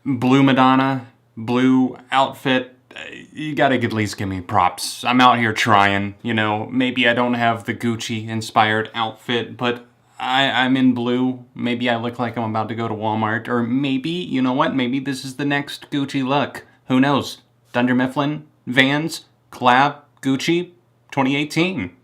Blue Madonna, blue outfit. You gotta at least give me props. I'm out here trying, maybe I don't have the Gucci inspired outfit, but I'm in blue. Maybe I look like I'm about to go to Walmart, or maybe, you know what, maybe this is the next Gucci look. Who knows? Dunder Mifflin, Vans, collab, Gucci, 2018.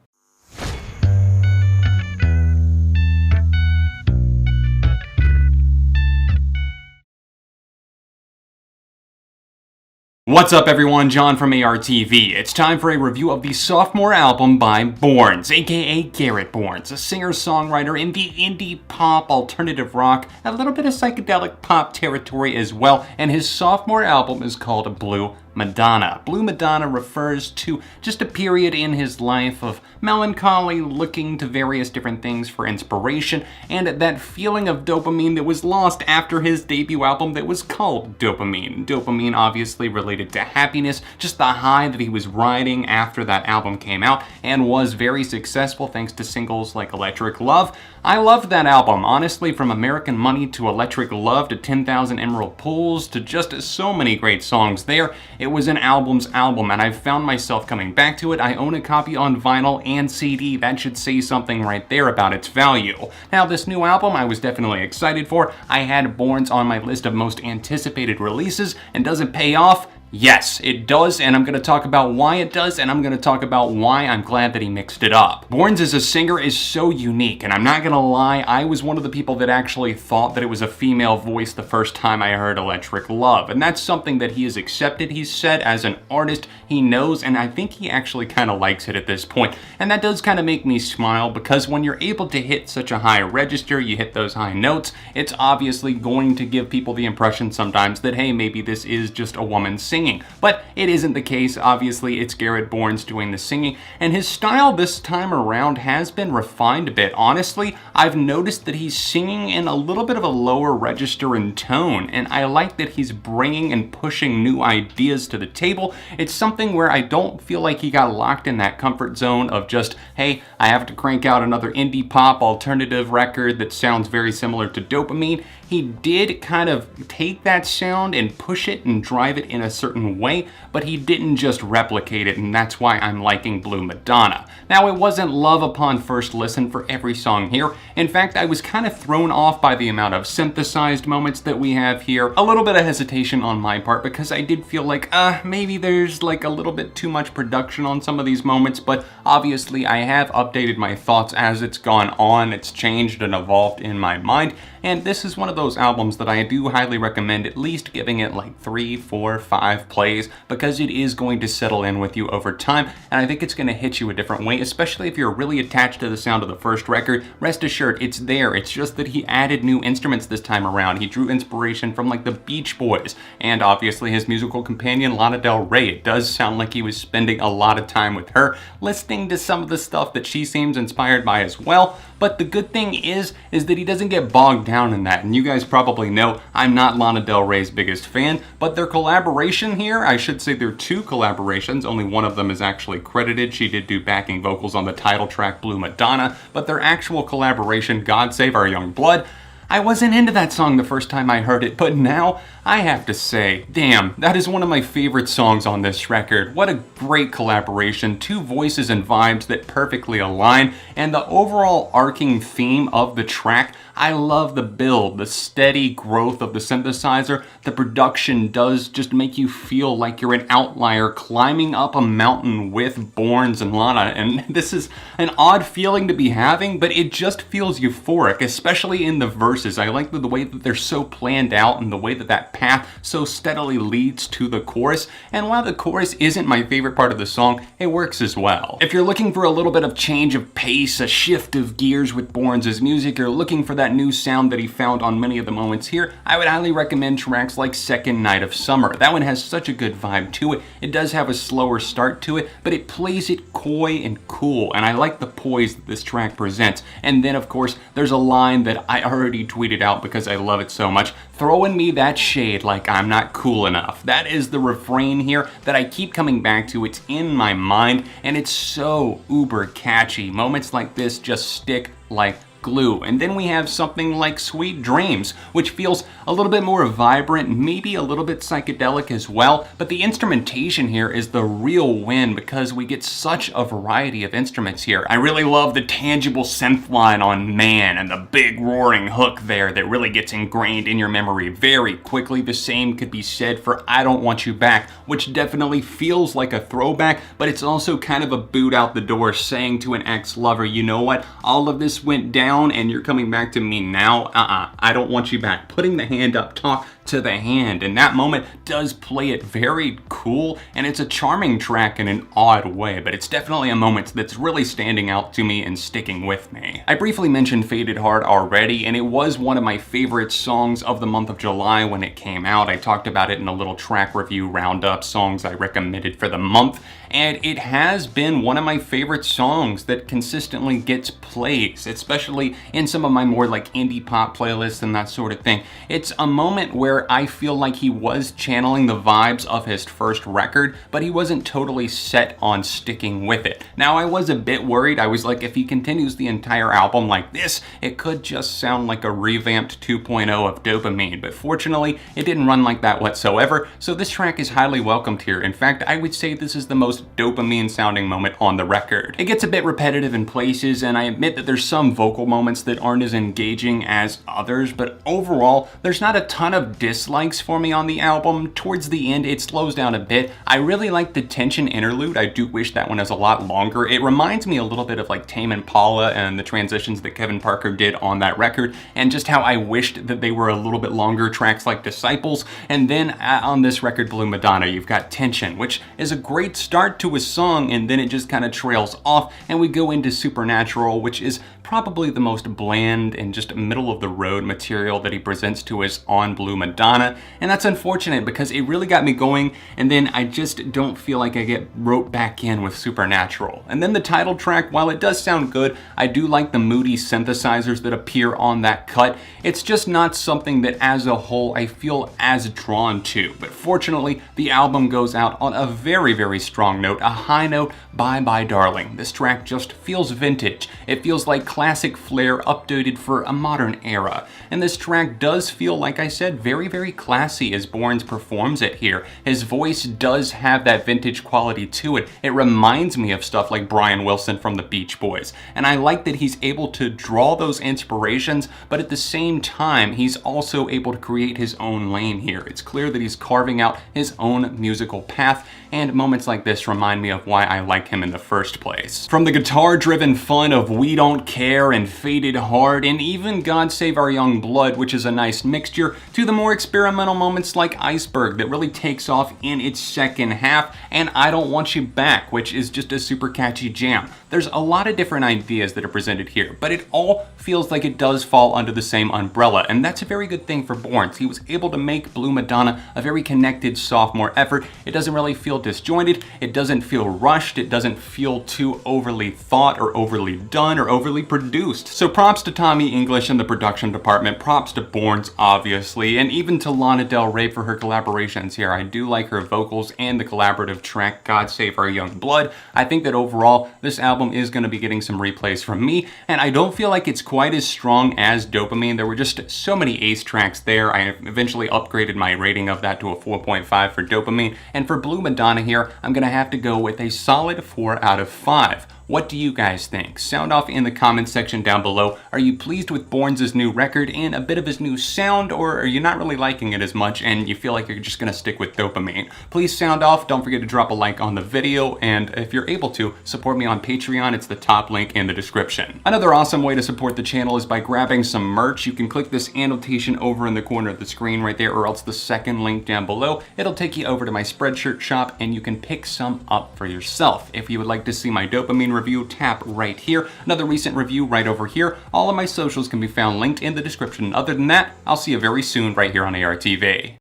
What's up everyone, John from ARTV. It's time for a review of the sophomore album by Børns, aka Garrett Børns, a singer-songwriter in the indie pop, alternative rock, a little bit of psychedelic pop territory as well, and his sophomore album is called Blue Madonna. Blue Madonna refers to just a period in his life of melancholy, looking to various different things for inspiration, and that feeling of dopamine that was lost after his debut album that was called Dopamine. Dopamine obviously related to happiness, just the high that he was riding after that album came out, and was very successful thanks to singles like Electric Love. I loved that album, honestly, from American Money to Electric Love to 10,000 Emerald Pools to just so many great songs there. It was an album's album, and I've found myself coming back to it. I own a copy on vinyl and CD. That should say something right there about its value. Now, this new album I was definitely excited for. I had Børns on my list of most anticipated releases, and does it pay off? Yes, it does, and I'm going to talk about why it does, and I'm going to talk about why I'm glad that he mixed it up. Børns as a singer is so unique, and I'm not going to lie, I was one of the people that actually thought that it was a female voice the first time I heard Electric Love, and that's something that he has accepted, he's said, as an artist. He knows, and I think he actually kind of likes it at this point, and that does kind of make me smile, because when you're able to hit such a high register, you hit those high notes, it's obviously going to give people the impression sometimes that, hey, maybe this is just a woman singing. But it isn't the case. Obviously, it's Garrett Børns doing the singing, and his style this time around has been refined a bit. Honestly, I've noticed that he's singing in a little bit of a lower register in tone, and I like that he's bringing and pushing new ideas to the table. It's something where I don't feel like he got locked in that comfort zone of just, hey, I have to crank out another indie pop alternative record that sounds very similar to Dopamine. He did kind of take that sound and push it and drive it in a certain way, but he didn't just replicate it, and that's why I'm liking Blue Madonna. Now, it wasn't love upon first listen for every song here. In fact, I was kind of thrown off by the amount of synthesized moments that we have here. A little bit of hesitation on my part, because I did feel like, maybe there's like a little bit too much production on some of these moments, but obviously I have updated my thoughts as it's gone on. It's changed and evolved in my mind, and this is one of those albums that I do highly recommend at least giving it like 3, 4, 5 plays, because it is going to settle in with you over time, and I think it's going to hit you a different way, especially if you're really attached to the sound of the first record. Rest assured, it's there. It's just that he added new instruments this time around. He drew inspiration from like the Beach Boys, and obviously his musical companion Lana Del Rey. It does sound like he was spending a lot of time with her, listening to some of the stuff that she seems inspired by as well. But the good thing is that he doesn't get bogged down in that, and you guys probably know I'm not Lana Del Rey's biggest fan, but their collaboration here, I should say there are 2 collaborations, only one of them is actually credited. She did do backing vocals on the title track Blue Madonna, but their actual collaboration, God Save Our Young Blood, I wasn't into that song the first time I heard it, but now I have to say, damn, that is one of my favorite songs on this record. What a great collaboration, 2 voices and vibes that perfectly align, and the overall arcing theme of the track. I love the build, the steady growth of the synthesizer. The production does just make you feel like you're an outlier climbing up a mountain with Børns and Lana, and this is an odd feeling to be having, but it just feels euphoric, especially in the verses. I like the way that they're so planned out, and the way that that path so steadily leads to the chorus, and while the chorus isn't my favorite part of the song, it works as well. If you're looking for a little bit of change of pace, a shift of gears with Børns' music, you're looking for that new sound that he found on many of the moments here, I would highly recommend tracks like Second Night of Summer. That one has such a good vibe to it. It does have a slower start to it, but it plays it coy and cool, and I like the poise that this track presents. And then, of course, there's a line that I already tweeted out because I love it so much: throwing me that shade like I'm not cool enough. That is the refrain here that I keep coming back to. It's in my mind, and it's so uber catchy. Moments like this just stick like glue. And then we have something like Sweet Dreams, which feels a little bit more vibrant, maybe a little bit psychedelic as well, but the instrumentation here is the real win because we get such a variety of instruments here. I really love the tangible synth line on Man and the big roaring hook there that really gets ingrained in your memory very quickly. The same could be said for I Don't Want You Back, which definitely feels like a throwback, but it's also kind of a boot out the door saying to an ex-lover, you know what, all of this went down and you're coming back to me now? I don't want you back. Putting the hand up, talk to the hand, and that moment does play it very cool, and it's a charming track in an odd way, but it's definitely a moment that's really standing out to me and sticking with me. I briefly mentioned Faded Heart already, and it was one of my favorite songs of the month of July when it came out. I talked about it in a little track review roundup, songs I recommended for the month, and it has been one of my favorite songs that consistently gets plays, especially in some of my more like indie pop playlists and that sort of thing. It's a moment where I feel like he was channeling the vibes of his first record, but he wasn't totally set on sticking with it. Now, I was a bit worried. I was like, if he continues the entire album like this, it could just sound like a revamped 2.0 of Dopamine, but fortunately, it didn't run like that whatsoever, so this track is highly welcomed here. In fact, I would say this is the most Dopamine sounding moment on the record. It gets a bit repetitive in places, and I admit that there's some vocal moments that aren't as engaging as others, but overall, there's not a ton of dislikes for me on the album. Towards the end, it slows down a bit. I really like the tension interlude. I do wish that one was a lot longer. It reminds me a little bit of like Tame Impala and the transitions that Kevin Parker did on that record, and just how I wished that they were a little bit longer tracks like Disciples. And then on this record, Blue Madonna, you've got Tension, which is a great start to a song, and then it just kind of trails off, and we go into Supernatural, which is probably the most bland and just middle of the road material that he presents to us on Blue Madonna, and that's unfortunate because it really got me going, and then I just don't feel like I get roped back in with Supernatural. And then the title track, while it does sound good, I do like the moody synthesizers that appear on that cut. It's just not something that as a whole I feel as drawn to, but fortunately the album goes out on a very, very strong note, a high note. Bye Bye Darling. This track just feels vintage. It feels like classic flair updated for a modern era. And this track does feel, like I said, very, very classy as Børns performs it here. His voice does have that vintage quality to it. It reminds me of stuff like Brian Wilson from the Beach Boys. And I like that he's able to draw those inspirations, but at the same time, he's also able to create his own lane here. It's clear that he's carving out his own musical path, and moments like this remind me of why I like him in the first place. From the guitar-driven fun of We Don't Care and Faded Heart, and even God Save Our Young Blood, which is a nice mixture, to the more experimental moments like Iceberg that really takes off in its second half, and I Don't Want You Back, which is just a super catchy jam. There's a lot of different ideas that are presented here, but it all feels like it does fall under the same umbrella, and that's a very good thing for Børns. He was able to make Blue Madonna a very connected sophomore effort. It doesn't really feel disjointed, it doesn't feel rushed, it doesn't feel too overly thought or overly done or overly produced. So props to Tommy English and the production department, props to Børns obviously, and even to Lana Del Rey for her collaborations here. I do like her vocals and the collaborative track God Save Our Young Blood. I think that overall this album is going to be getting some replays from me, and I don't feel like it's quite as strong as Dopamine. There were just so many ace tracks there. I eventually upgraded my rating of that to a 4.5 for Dopamine, and for Blue Madonna here, I'm going to have to go with a solid 4 out of 5. What do you guys think? Sound off in the comments section down below. Are you pleased with Børns' new record and a bit of his new sound, or are you not really liking it as much and you feel like you're just gonna stick with Dopamine? Please sound off. Don't forget to drop a like on the video, and if you're able to, support me on Patreon. It's the top link in the description. Another awesome way to support the channel is by grabbing some merch. You can click this annotation over in the corner of the screen right there, or else the second link down below. It'll take you over to my Spreadshirt shop and you can pick some up for yourself. If you would like to see my Dopamine review, tap right here. Another recent review right over here. All of my socials can be found linked in the description. Other than that, I'll see you very soon right here on ARTV.